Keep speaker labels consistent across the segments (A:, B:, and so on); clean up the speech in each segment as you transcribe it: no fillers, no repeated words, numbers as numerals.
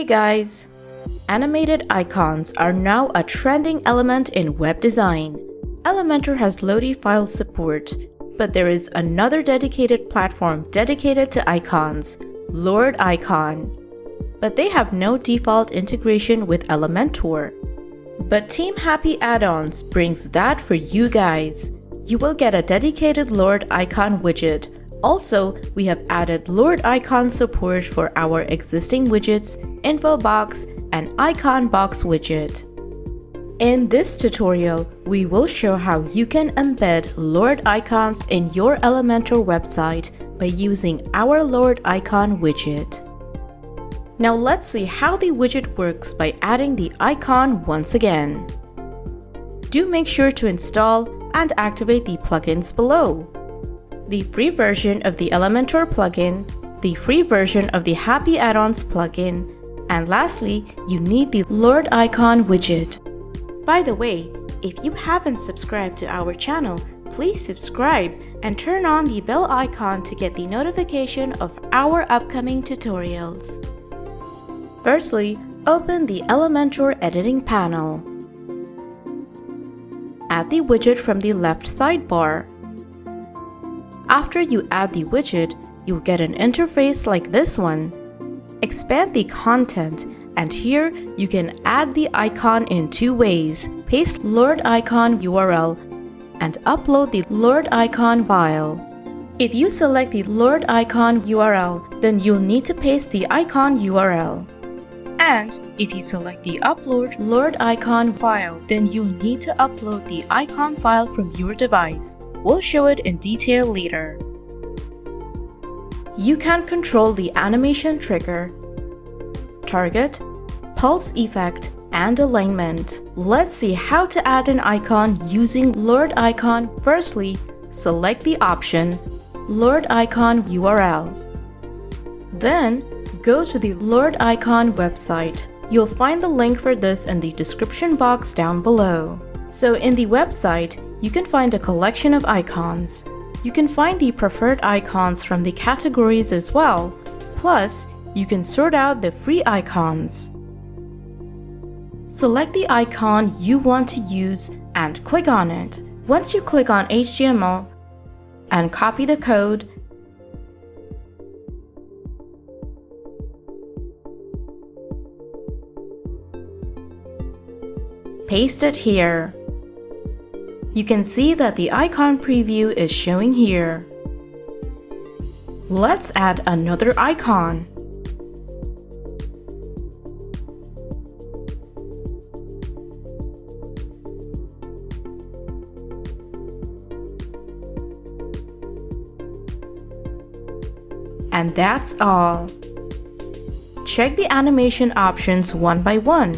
A: Hey guys! Animated icons are now a trending element in web design. Elementor has Lottie file support, but there is another dedicated platform dedicated to icons, Lordicon. But they have no default integration with Elementor. But Team Happy Addons brings that for you guys. You will get a dedicated Lordicon widget. Also, we have added Lordicon support for our existing widgets, InfoBox, and IconBox widget. In this tutorial, we will show how you can embed Lordicons in your Elementor website by using our Lordicon widget. Now let's see how the widget works by adding the icon once again. Do make sure to install and activate the plugins below: the free version of the Elementor plugin, the free version of the Happy Addons plugin, and lastly, you need the Lordicon widget. By the way, if you haven't subscribed to our channel, please subscribe and turn on the bell icon to get the notification of our upcoming tutorials. Firstly, open the Elementor editing panel. Add the widget from the left sidebar. After you add the widget, you'll get an interface like this one. Expand the content, and here you can add the icon in two ways: paste Lordicon URL and upload the Lordicon file. If you select the Lordicon URL, then you'll need to paste the icon URL. And if you select the upload Lordicon file, then you'll need to upload the icon file from your device. We'll show it in detail later. You can control the animation trigger, target, pulse effect, and alignment. Let's see how to add an icon using Lordicon. Firstly, select the option Lordicon URL. Then, go to the Lordicon website. You'll find the link for this in the description box down below. So in the website, you can find a collection of icons. You can find the preferred icons from the categories as well. Plus, you can sort out the free icons. Select the icon you want to use and click on it. Once you click on HTML and copy the code, paste it here. You can see that the icon preview is showing here. Let's add another icon. And that's all. Check the animation options one by one.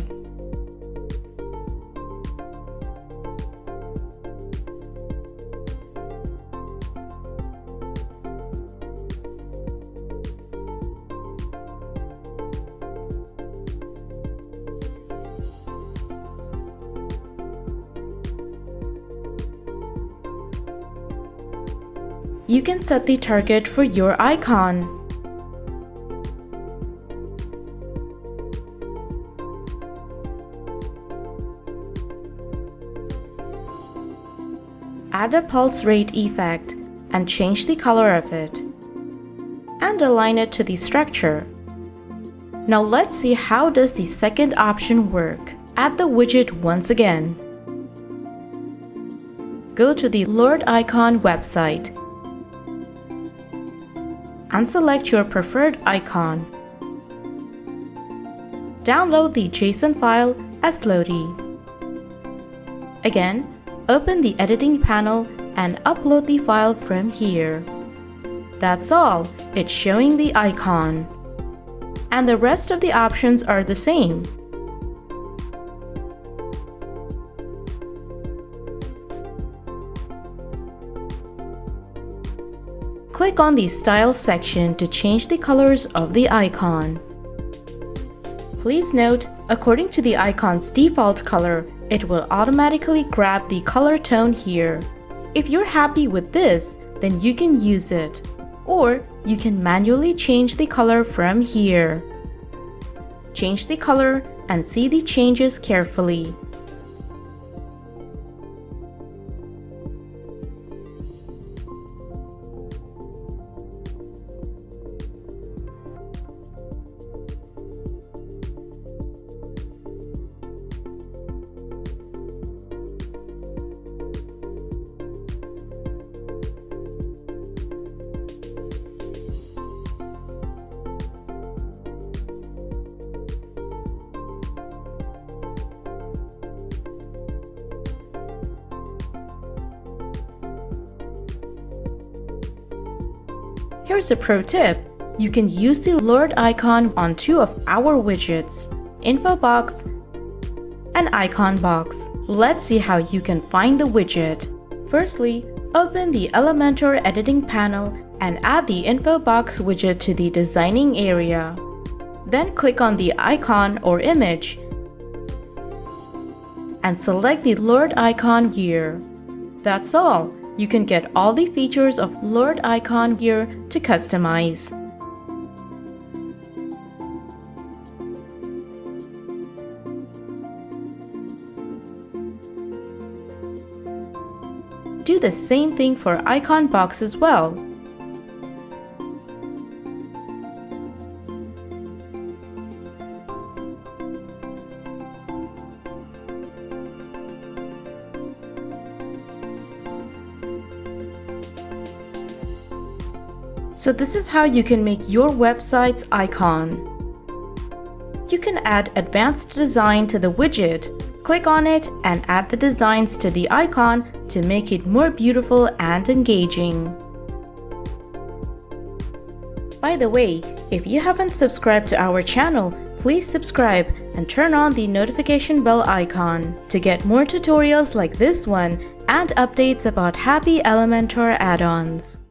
A: You can set the target for your icon. Add a pulse rate effect and change the color of it. And align it to the structure. Now let's see how does the second option work. Add the widget once again. Go to the Lordicon website and select your preferred icon. Download the JSON file as Lottie. Again, open the editing panel and upload the file from here. That's all, it's showing the icon. And the rest of the options are the same. Click on the Style section to change the colors of the icon. Please note, according to the icon's default color, it will automatically grab the color tone here. If you're happy with this, then you can use it. Or you can manually change the color from here. change the color, and see the changes carefully. Here's a pro tip. You can use the Lord icon on two of our widgets, InfoBox and Icon Box. Let's see how you can find the widget. Firstly, open the Elementor editing panel and add the InfoBox widget to the designing area. Then click on the icon or image and select the Lord icon here. That's all. You can get all the features of Lord icon here to customize. Do the same thing for Icon Box as well. So this is how you can make your website's icon. You can add advanced design to the widget. Click on it and add the designs to the icon to make it more beautiful and engaging. By the way, if you haven't subscribed to our channel, please subscribe and turn on the notification bell icon to get more tutorials like this one and updates about Happy Elementor add-ons.